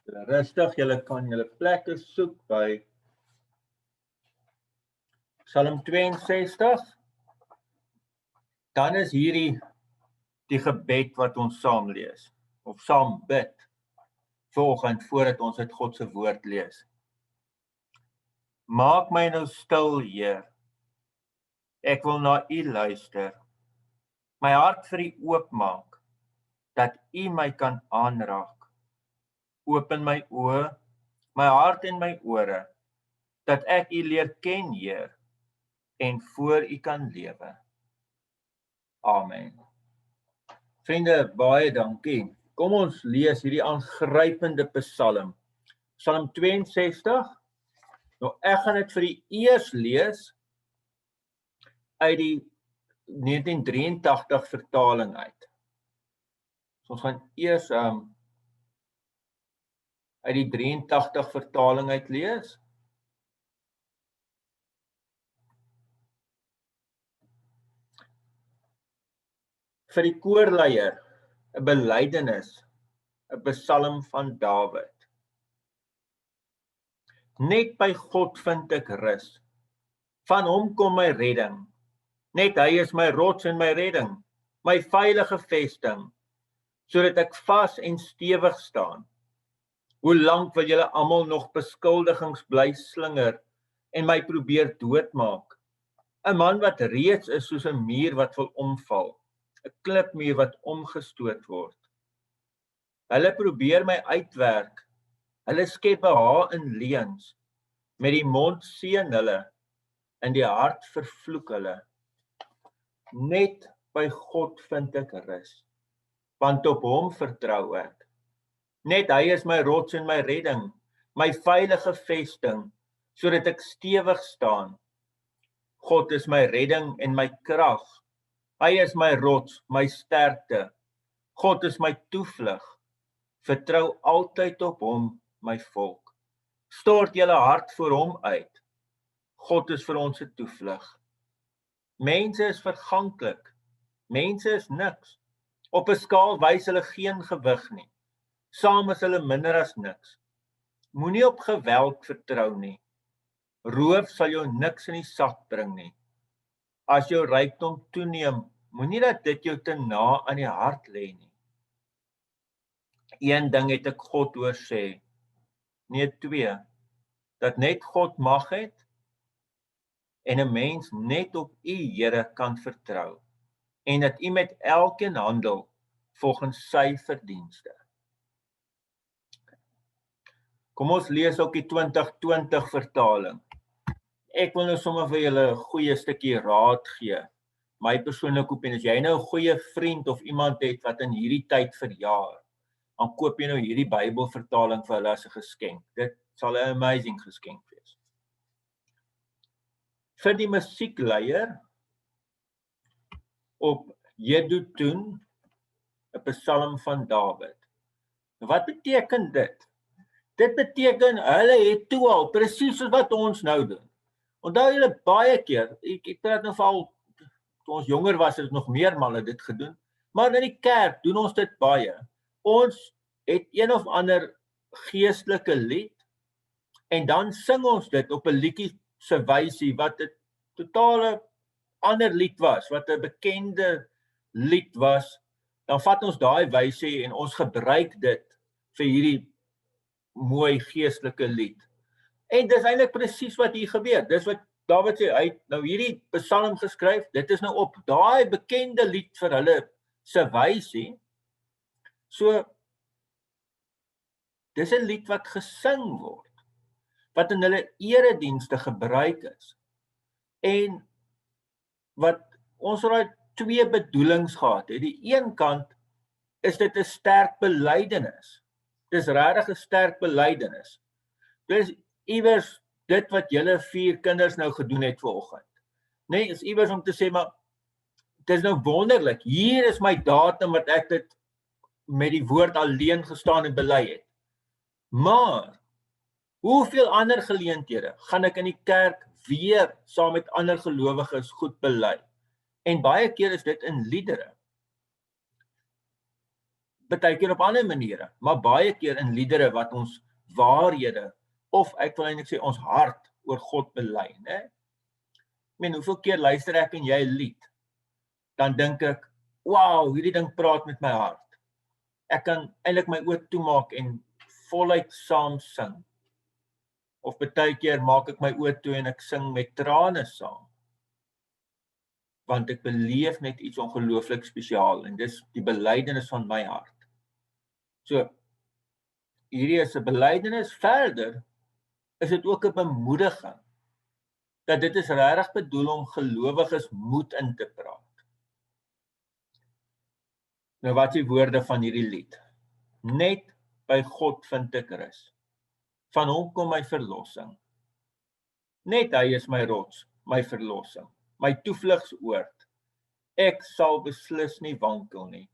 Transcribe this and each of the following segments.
Rustig, julle kan julle plekke soek by Psalm 62. Dan is hierdie die gebed wat ons saam lees, of saam bid, vanoggend voordat ons uit God se woord lees. Maak my nou stil, Heer. Ek wil na U luister. My hart vir U oopmaak, dat U my kan aanraak. Open my oë, my hart en my ore, dat ek U leer ken, Heer, en voor U kan lewe. Amen. Vriende, baie dankie. Kom ons lees hierdie aangrypende Psalm. Psalm 62. Nou ek gaan dit vir u eers lees uit die 1983 vertaling uit. So ons gaan eers uit die 83 vertaling uit lees. Vir die koorleier, 'n belydenis, 'n psalm van Dawid. Net by God vind ek rus. Van hom kom my redding. Net hy is my rots en my redding, my veilige vesting, sodat ek vas en stewig staan. Hoe lank wil julle almal nog beskuldigings bly slinger en my probeer doodmaak? 'n Man wat reeds is soos 'n muur wat wil omval, 'n klipmuur wat omgestoot word. Hulle probeer my uitwerk. Hulle skep behaag in leuns. Met die mond seën hulle, in die hart vervloek hulle. Net by God vind ek rus, want op hom vertrou ek. Net hy is my rots en my redding, my veilige vesting, sodat ek stewig staan. God is my redding en my krag. Hy is my rots, my sterkte. God is my toevlug. Vertrou altyd op hom, my volk. Stort julle hart voor hom uit. God is vir ons 'n toevlug. Mense is verganklik. Mense is niks. Op 'n skaal wys hulle geen gewig nie. Saam is hulle minder as niks. Moenie op geweld vertrou nie. Roof sal jou niks in die sak bring nie. As jou rykdom toeneem, moenie dat dit jou te na aan die hart lê nie. Een ding het ek God hoor sê, nee 2, dat net God mag het en 'n mens net op U, Here, kan vertrou en dat U met elkeen handel volgens sy verdienste. Kom ons lees ook die 2020 vertaling. Ek wil nou sommer vir julle 'n goeie stukkie raad gee. My persoonlike opinie, as jy nou 'n goeie vriend of iemand het wat in hierdie tyd verjaar, dan koop jy nou hierdie Bybelvertaling vir hulle as 'n geskenk. Dit sal 'n amazing geskenk wees. Vir die musiekleier op Jedutun, 'n psalm van Dawid. Wat beteken dit? Dit beteken hulle het toe al presies soos wat ons nou doen. Onthou julle baie keer, ek praat nou veral toe ons jonger was, het nog meer male dit gedoen, maar in die kerk doen ons dit baie. Ons het een of ander geestelike lied en dan sing ons dit op 'n liedjie se wysie wat 'n totale ander lied was, wat 'n bekende lied was. Dan vat ons daai wysie en ons gebruik dit vir hierdie mooi geestelike lied. En dis eintlik presies wat hier gebeur. Dis wat Dawid sê, hy het nou hierdie psalm geskryf, dit is nou op daai bekende lied vir hulle se wysie. So, dis 'n lied wat gesing word, wat in hulle eredienste gebruik is. En wat ons raai twee bedoelings gehad het. Die een kant is dit 'n sterk belydenis. Dis regtig 'n sterk belydenis. Dis iewers dit wat julle 4 kinders nou gedoen het vanoggend. Nee, is iewers om te sê, maar dit is nou wonderlik. Hier is my datum wat ek dit met die woord alleen gestaan en bely het. Maar hoeveel ander geleenthede gaan ek in die kerk weer saam met ander gelowiges goed bely? En baie keer is dit in liedere. baie keer op ander maniere, maar baie keer in liedere wat ons waarhede, of ek wil eintlik sê ons hart oor God bely, né? Ek meen, hoeveel keer luister ek en jy 'n lied, dan dink ek, wow, hierdie ding praat met my hart. Ek kan eintlik my oë toemaak en voluit saam sing. Of baie keer maak ek my oë toe en ek sing met trane saam. Want ek beleef net iets ongelooflik spesiaal en dis die belydenis van my hart. So, hierdie is 'n belydenis. Verder is dit ook 'n bemoediging dat dit is regtig bedoel om gelowiges moed in te praat. Nou wat is die woorde van hierdie lied? Net by God vind ek rus. Van hom kom my verlossing. Net hy is my rots, my verlossing, my toevlugsoord. Ek sal beslis nie wankel nie.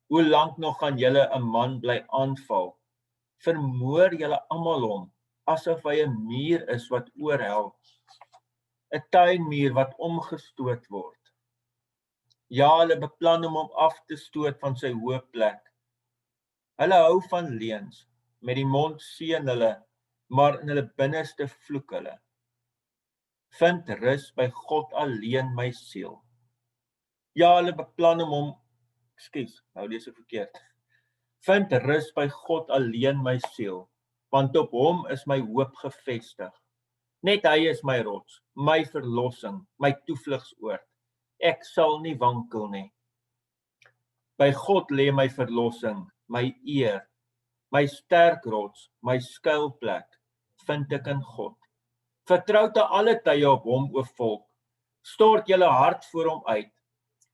Hoe lank nog gaan julle 'n man bly aanval? Vermoor julle almal hom, asof hy 'n muur is wat oorhel. 'n Tuinmuur wat omgestoot word. Ja, hulle beplan om hom af te stoot van sy hoë plek. Hulle hou van leuns, met die mond seën hulle, maar in hulle binneste vloek hulle. Vind rus by God alleen my siel. Ja, hulle beplan om hom, nou lees ek verkeerd. Vind rus by God alleen my siel, want op hom is my hoop gefestig. Net hy is my rots, my verlossing, my toevlugsoord. Ek sal nie wankel nie. By God lê my verlossing, my eer, my sterk rots, my skuilplek, vind ek in God. Vertrou te alle tye op hom, o volk. Stort julle hart voor hom uit.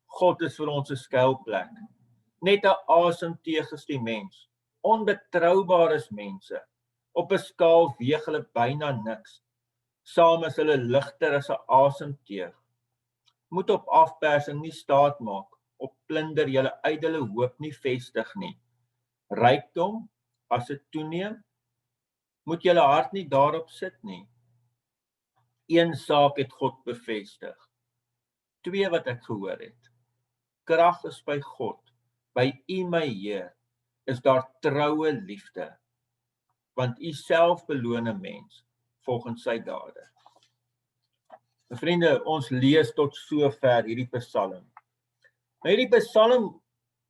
God is vir ons 'n skuilplek. Net 'n asemteug is die mens. Onbetroubaar is mense. Op 'n skaal weeg hulle byna niks. Saam is hulle ligter as 'n asemteug. Moet op afpersing nie staat maak. Op plunder julle ydelle hoop nie vestig nie. Rykdom, as dit toeneem, moet julle hart nie daarop sit nie. Een saak het God bevestig. 2 wat ek gehoor het. Krag is by God. By U my Heer is daar troue liefde. Want U self beloon 'n mens volgens sy dade. Vriende, ons lees tot sover hierdie Psalm. Nou hierdie Psalm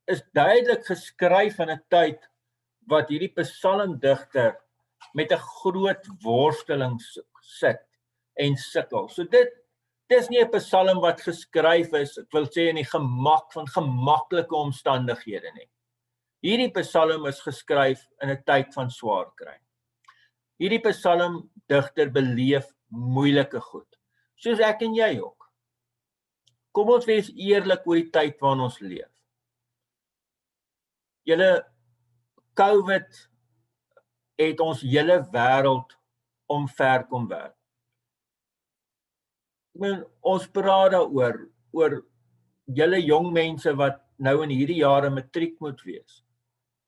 is duidelik geskryf in 'n tyd wat hierdie psalmdigter met 'n groot worsteling sit en sukkel. So dis nie 'n Psalm wat geskryf is, ek wil sê in die gemak van gemaklike omstandighede nie. Hierdie Psalm is geskryf in 'n tyd van swaar kry. Hierdie psalmdigter beleef moeilike goed, soos ek en jy ook. Kom ons wees eerlik oor die tyd waarin ons leef. Julle COVID het ons hele wêreld omver kom werk. Ons praat daaroor, oor julle jong mense wat nou in hierdie jare matriek moet wees.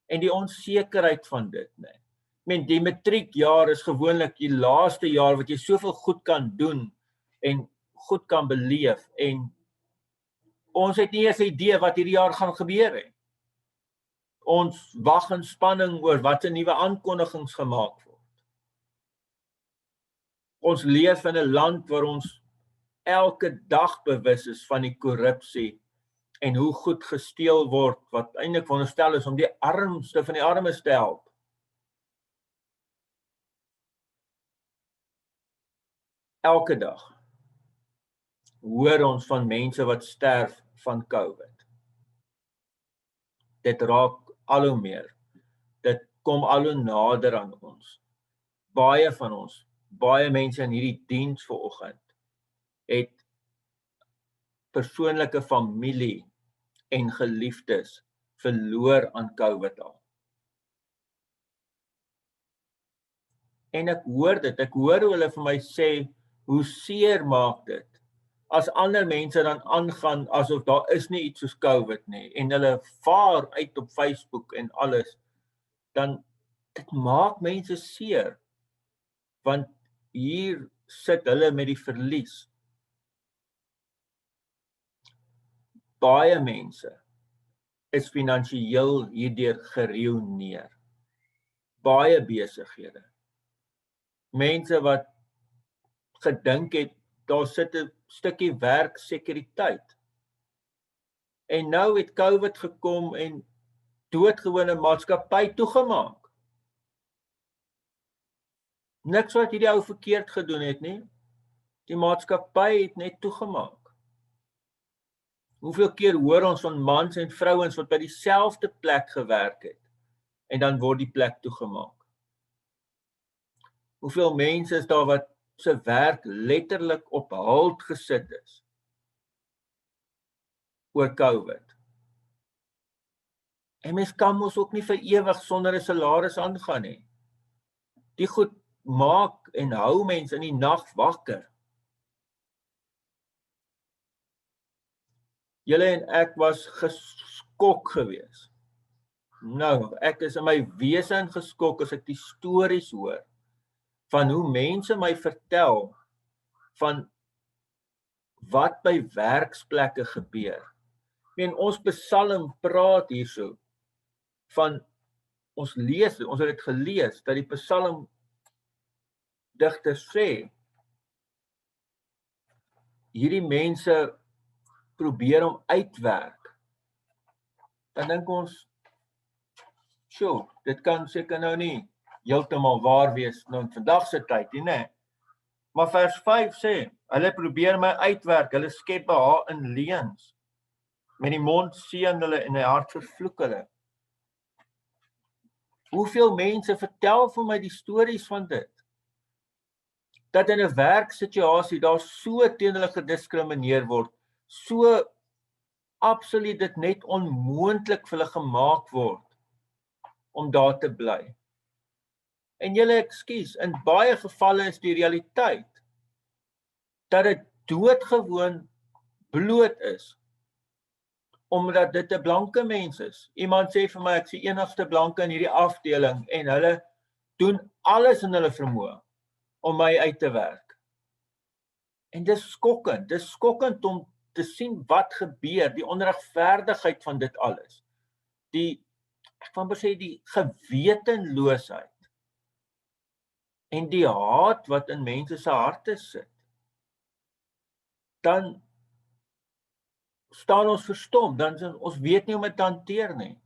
En die onsekerheid van dit, né? Die matriekjaar is gewoonlik die laaste jaar wat jy soveel goed kan doen en goed kan beleef, en ons het nie eens 'n idee wat hierdie jaar gaan gebeur nie. Ons wag in spanning oor wat 'n nuwe aankondigings gemaak word. Ons leef in 'n land waar ons elke dag bewus is van die korrupsie en hoe goed gesteel word, wat eintlik veronderstel is om die armste van die armes te help. Elke dag hoor ons van mense wat sterf van COVID. Dit raak al hoe meer. Dit kom al hoe nader aan ons. Baie van ons, baie mense in hierdie diens vanoggend, het persoonlike familie en geliefdes verloor aan COVID al. En ek hoor dit, ek hoor hoe hulle vir my sê, hoe seer maak dit, as ander mense dan aangaan, asof daar is nie iets soos COVID nie, en hulle vaar uit op Facebook en alles, dan dit maak mense seer, want hier sit hulle met die verlies. Baie mense is finansiëel hierdeur geruïneer. Baie besighede. Mense wat gedink het, daar sit 'n stukkie werksekuriteit. En nou het COVID gekom en doodgewone maatskappy toegemaak. Niks wat hierdie ou verkeerd gedoen het nie. Die maatskappy het net toegemaak. Hoeveel keer hoor ons van mans en vrouens wat by dieselfde plek gewerk het en dan word die plek toegemaak? Hoeveel mense is daar wat se werk letterlik op halt gesit is oor COVID? En mens kan mos ook nie vir ewig sonder 'n salaris aangaan nie. Die goed maak en hou mense in die nag wakker. Julle en ek was geskok geweest. Nou, ek is in my wese geskok as ek die stories hoor van hoe mense my vertel van wat by werksplekke gebeur. En ons Psalm praat hierso van, ons het dit gelees, dat die Psalm digter sê, hierdie mense probeer om uitwerk. Dan dink ons, dit kan seker nou nie heeltemal waar wees nou in vandag se tyd nie, né? Maar vers 5 sê, hulle probeer my uitwerk, hulle skep behaag in leuns. Met die mond seën hulle en die hart vervloek hulle. Hoeveel mense vertel vir my die stories van dit? Dat in 'n werksituasie daar so teen hulle gediskrimineer word, so absoluut dit net onmoontlik vir hulle gemaak word om daar te bly. En julle ekskuus, in baie gevalle is die realiteit dat dit doodgewoon bloot is, omdat dit 'n blanke mens is. Iemand sê vir my, ek is die enigste blanke in hierdie afdeling en hulle doen alles in hulle vermoë om my uit te werk. En dis skokkend om te sien wat gebeur, die onregverdigheid van dit alles. Ek kan sê die gewetenloosheid en die haat wat in mense se harte sit. Dan staan ons verstom, dan ons weet nie hoe om dit te hanteer nie.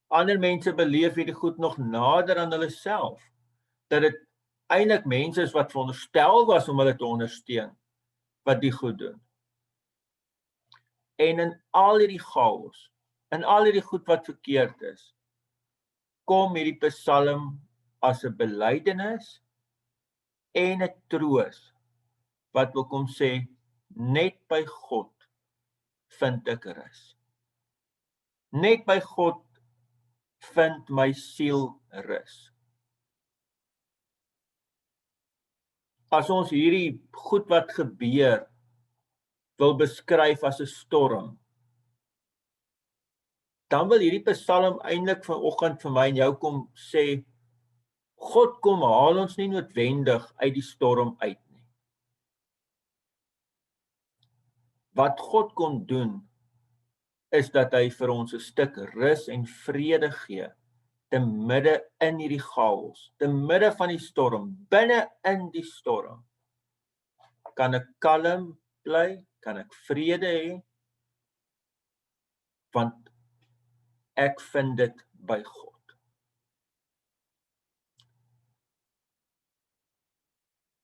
Ander mense beleef hierdie goed nog nader aan hulle self, dat dit eintlik mense is wat veronderstel was om hulle te ondersteun, wat die goed doen. En in al hierdie chaos, in al hierdie goed wat verkeerd is, kom hierdie Psalm as 'n belydenis en 'n troos, wat wil kom sê, net by God vind ek rus. Net by God vind my siel rus. As ons hierdie goed wat gebeur wil beskryf as 'n storm, dan wil hierdie Psalm eintlik vanoggend vir my en jou kom sê, God kom haal ons nie noodwendig uit die storm uit nie. Wat God kom doen, is dat hy vir ons 'n stuk rus en vrede gee, te midde in hierdie chaos, te midde van die storm, binne in die storm, kan ek kalm bly, kan ek vrede hê, want ek vind dit by God.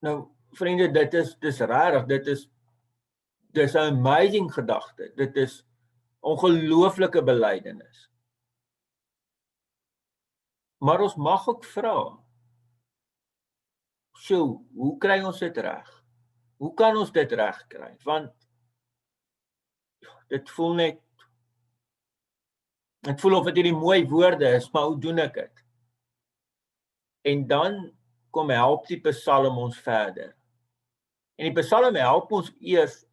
Nou, vriende, dis rarig, dis 'n amazing gedagte, dit is ongelooflike belydenis. Maar ons mag ook vra, hoe kry ons dit reg? Hoe kan ons dit reg kry? Want dit voel of dit hierdie mooi woorde is, maar hoe doen ek dit? En dan kom help die Psalm ons verder. En die Psalm help ons eers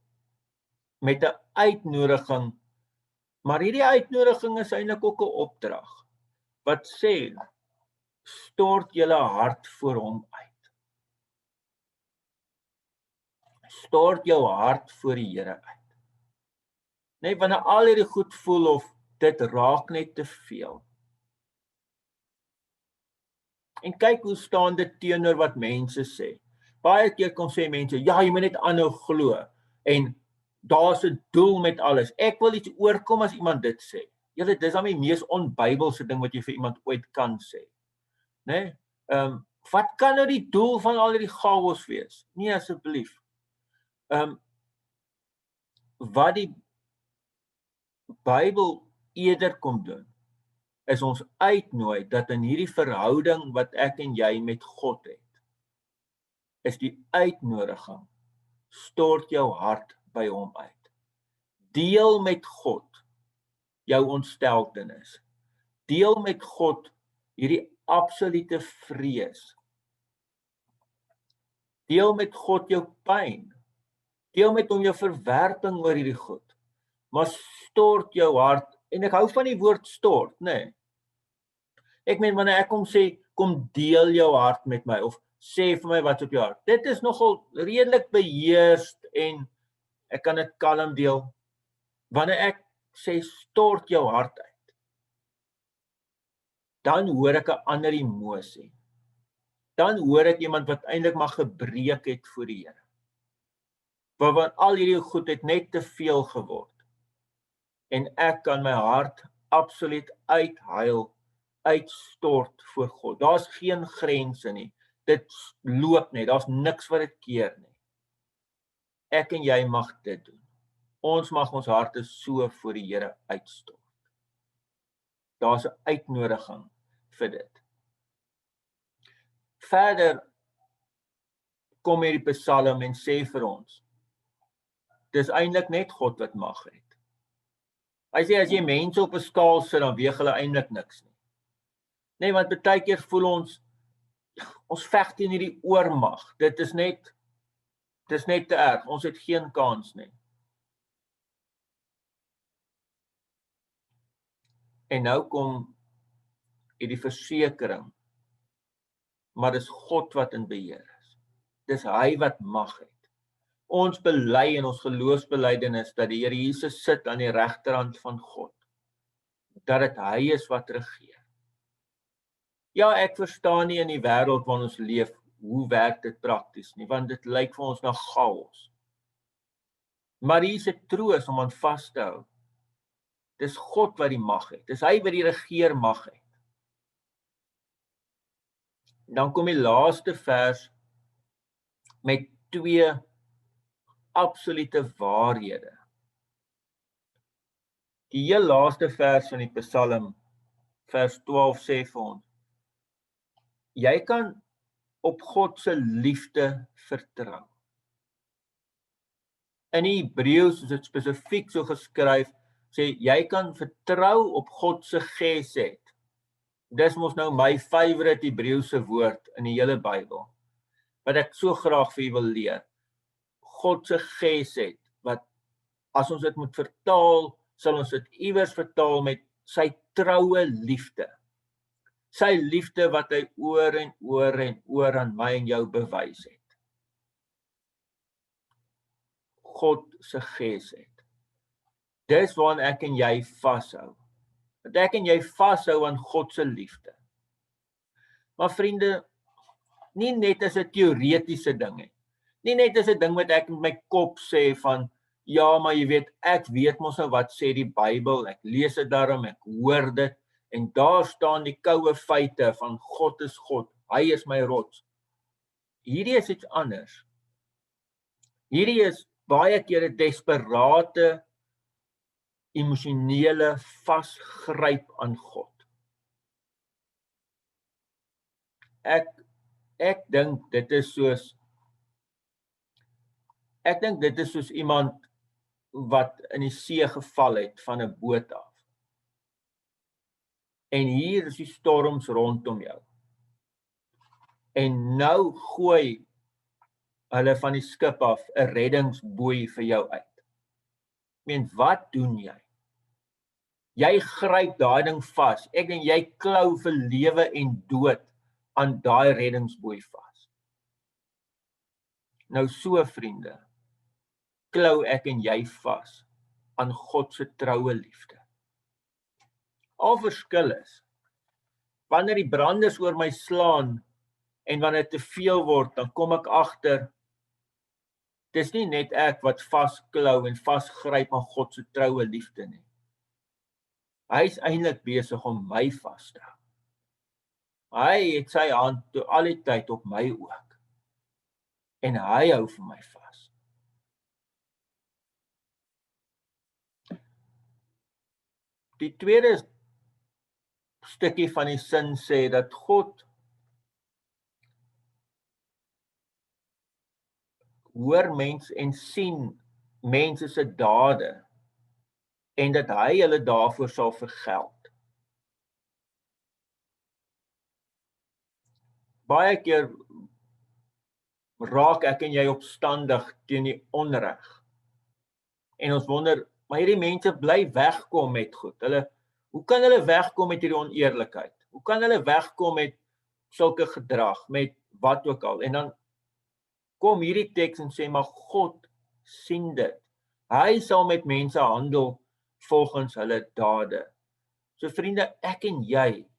met 'n uitnodiging, maar hierdie uitnodiging is eintlik ook 'n opdrag, wat sê, stort julle hart voor hom uit. Stort jou hart voor die Here uit. Nee, wanneer al hierdie goed voel of dit raak net te veel. En kyk hoe staan dit teenoor wat mense sê. Baie keer kom sê mense, ja, jy moet net aanhou glo en daar's 'n doel met alles. Ek wil iets oorkom as iemand dit sê. Julle, dis dan die mees onbybelse ding wat jy vir iemand ooit kan sê. Né? Wat kan nou die doel van al hierdie chaos wees? Nee, asseblief. Wat die Bybel eerder kom doen, is ons uitnooi dat in hierdie verhouding wat ek en jy met God het, is die uitnodiging, stort jou hart by hom uit. Deel met God jou ontsteltenis. Deel met God hierdie absolute vrees. Deel met God jou pyn. Deel met hom jou verwerping oor hierdie goed. Maar stort jou hart, en ek hou van die woord stort, nee. Ek meen, wanneer ek kom sê, kom deel jou hart met my, of sê vir my wat op jou hart. Dit is nogal redelik beheerst, en ek kan dit kalm deel. Wanneer ek sê, stort jou hart uit, dan hoor ek 'n ander emosie. Dan hoor ek iemand wat eintlik maar gebreek het voor die Here. Want al hierdie goed het net te veel geword. En ek kan my hart absoluut uithuil, uitstort voor God. Daar's geen grense nie. Dit loop net, daar's niks wat dit keer nie. Ek en jy mag dit doen. Ons mag ons harte so voor die Here uitstort. Daar's 'n uitnodiging vir dit. Verder kom hierdie Psalm en sê vir ons, dis eintlik net God wat mag het. Hy sê, as jy mense op 'n skaal sit, dan weeg hulle eintlik niks nie. Nee, want baie keer voel ons veg teen hierdie oormag. Dit is net te erg. Ons het geen kans nie. En nou kom hierdie versekering, maar dis God wat in beheer is. Dis hy wat mag het. Ons bely in ons geloofsbelydenis dat die Here Jesus sit aan die regterhand van God. Dat dit hy is wat regeer. Ja, ek verstaan nie in die wêreld waarin ons leef, hoe werk dit prakties nie, want dit lyk vir ons na chaos. Maar hier is 'n troos om aan vas te hou. Dis God wat die mag het. Dis hy wat die regeer mag het. Dan kom die laaste vers met 2 absolute waarhede. Die heel laaste vers van die Psalm, vers 12 sê vir ons, jy kan op God se liefde vertrou. In die Hebreëus is dit spesifiek so geskryf, sê jy kan vertrou op God se gesed. Dis mos nou my favorite Hebreëse woord in die hele Bybel, wat ek so graag vir u wil leer. God se gesed, wat as ons dit moet vertaal, sal ons dit iewers vertaal met sy troue liefde. Sy liefde wat hy oor en oor en oor aan my en jou bewys het. God se gesed. Dis waaraan ek en jy vashou. Dat ek en jy vashou aan God se liefde. Maar vriende, nie net as 'n teoretiese ding nie. Nie net as 'n ding wat ek met my kop sê van, ja, maar jy weet, ek weet mos nou wat sê die Bybel, ek lees dit daarom, ek hoor dit, en daar staan die koue feite van God is God, hy is my rots. Hierdie is iets anders. Hierdie is baie keer 'n desperate, emosionele vasgryp aan God. Ek dink dit is soos iemand wat in die see geval het van 'n boot af. En hier is die storms rondom jou. En nou gooi hulle van die skip af 'n reddingsboei vir jou uit. Ek meen, wat doen jy? Jy gryp daai ding vas. Ek en jy klou vir lewe en dood aan daai reddingsboei vas. Nou so, vriende, klou ek en jy vas aan God se troue liefde. Al verskil is, wanneer die branders oor my slaan, en wanneer dit te veel word, dan kom ek agter, dis nie net ek wat vasklou en vasgryp aan God se troue liefde nie. Hy is eintlik besig om my vas te hou. Hy het sy hand toe al die tyd op my ook. En hy hou vir my vas. Die tweede stukkie van die sin sê dat God hoor mens en sien mense se dade en dat hy hulle daarvoor sal vergeld. Baie keer raak ek en jy opstandig teen die onreg. En ons wonder, maar hierdie mense bly wegkom met goed. Hoe kan hulle wegkom met hierdie oneerlikheid? Hoe kan hulle wegkom met sulke gedrag, met wat ook al? En dan kom hierdie teks en sê, maar God sien dit. Hy sal met mense handel volgens hulle dade. So vriende, ek en jy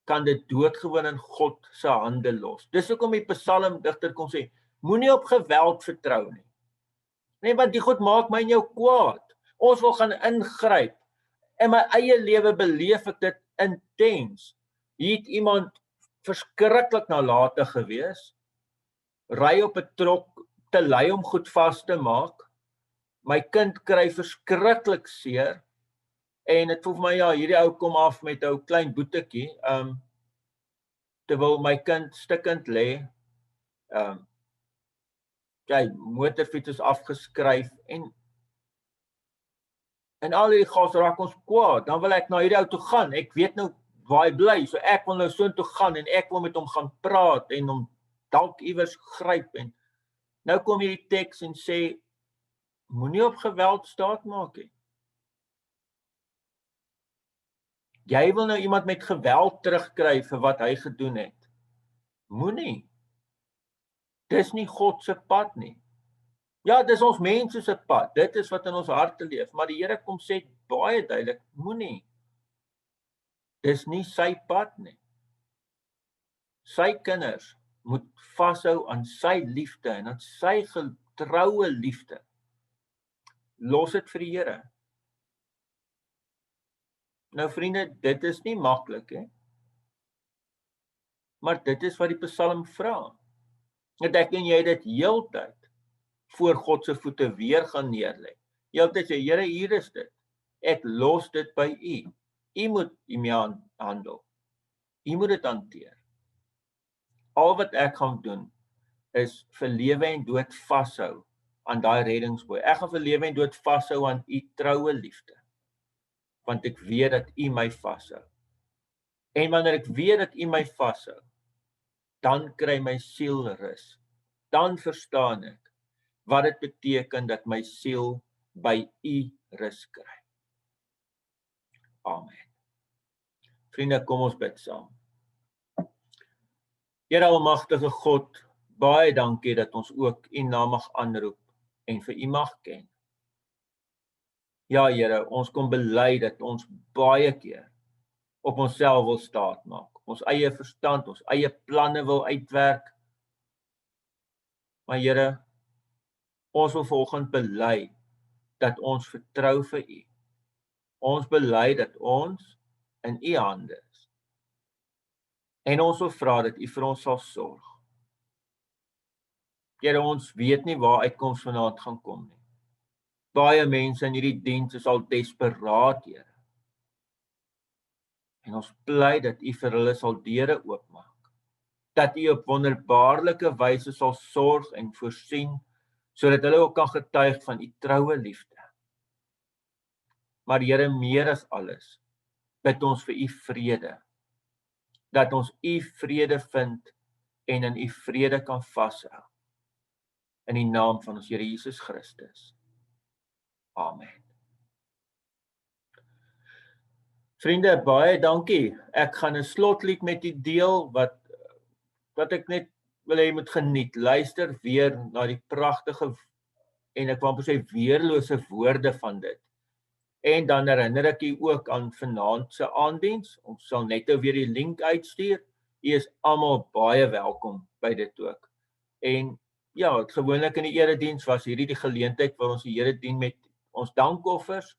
kan dit doodgewoon in God se hande los. Dis hoekom die psalmdigter kom sê, moenie op geweld vertrou nie. Nee, want die God maak my en jou kwaad. Ons wil gaan ingryp. In my eie lewe beleef ek dit intens. Hier het iemand verskriklik nalatig gewees, ry op 'n trok te lui om goed vas te maak. My kind kry verskriklik seer, en dit voel vir my, ja, hierdie ou kom af met 'n klein boetetjie, terwyl my kind stikkend lê, sy motorfiets is afgeskryf, en al die gas raak ons kwaad, dan wil ek na hierdie ou toe gaan, ek weet nou waar hy bly, so ek wil nou so toe gaan, en ek wil met hom gaan praat, en hom dalk iewers gryp, en nou kom hierdie teks en sê, moenie op geweld staat maak nie. Jy wil nou iemand met geweld terugkry vir wat hy gedoen het. Moenie. Dis nie God se pad nie. Ja, dis ons mense se pad. Dit is wat in ons harte leef, maar die Here kom sê baie duidelik, moenie. Dis nie sy pad nie. Sy kinders moet vashou aan sy liefde en aan sy getroue liefde. Los dit vir die Here. Nou vriende, dit is nie maklik, hè? Maar dit is wat die Psalm vra. Dat ek en jy dit heeltyd voor God se voete weer gaan neerlê. Heeltyd sê, Here, hier is dit. Ek los dit by U. U moet hiermee handel. U moet dit hanteer. Al wat ek gaan doen is vir lewe en dood vashou aan daai reddingsboei. Ek gaan vir lewe en dood vashou aan U troue liefde. Want ek weet dat U my vashou. En wanneer ek weet dat U my vashou, dan kry my siel rus. Dan verstaan ek wat dit beteken dat my siel by U rus kry. Amen. Vriende, kom ons bid saam. Here almagtige God, baie dankie dat ons ook U naam mag aanroep en vir U mag ken. Ja Here, ons kom bely dat ons baie keer op onsself wil staatmaak, ons eie verstand, ons eie planne wil uitwerk. Maar Here, ons wil vanoggend bely dat ons vertrou vir U. Ons bely dat ons in U hande is. En ons wil vra dat U vir ons sal sorg. Here, ons weet nie waar uitkoms vanaand gaan kom nie. Baie mense in hierdie diens is al desperaat, Here. En ons bly dat U vir hulle sal deure oopmaak. Dat U op wonderbaarlike wyse sal sorg en voorsien, sodat hulle ook kan getuig van U troue liefde. Maar Here, meer as alles, bid ons vir U vrede. Dat ons U vrede vind en in U vrede kan vashou. In die naam van ons Here Jesus Christus. Amen. Vriende, baie dankie. Ek gaan 'n slotlied met u deel wat ek net wil hê jy moet geniet. Luister weer na die pragtige en ek wou sê weerlose woorde van dit. En dan herinner ek u ook aan vanaand se aanddiens. Ons sal net weer die link uitstuur. U is almal baie welkom by dit ook. En ja, gewoonlik in die erediens was hierdie die geleentheid waar ons die Here dien met ons dankoffers.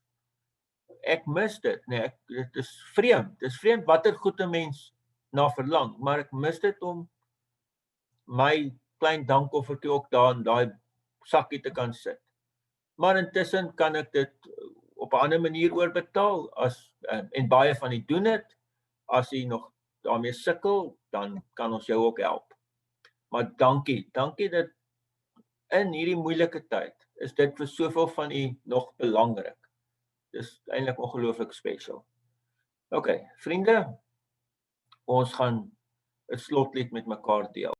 Ek mis dit, nee, dit is vreemd. Dit is vreemd watter goed 'n mens na verlang, maar ek mis dit om my klein dankoffertjie ook daar in daai sakkie te kan sit. Maar intussen kan ek dit op 'n ander manier oorbetaal as en baie van die doen dit. As jy nog daarmee sukkel, dan kan ons jou ook help. Maar dankie dat in hierdie moeilike tyd is dit vir soveel van u nog belangrik. Dis eintlik ongelooflik special. OK, vriende, ons gaan 'n slotlied met mekaar deel.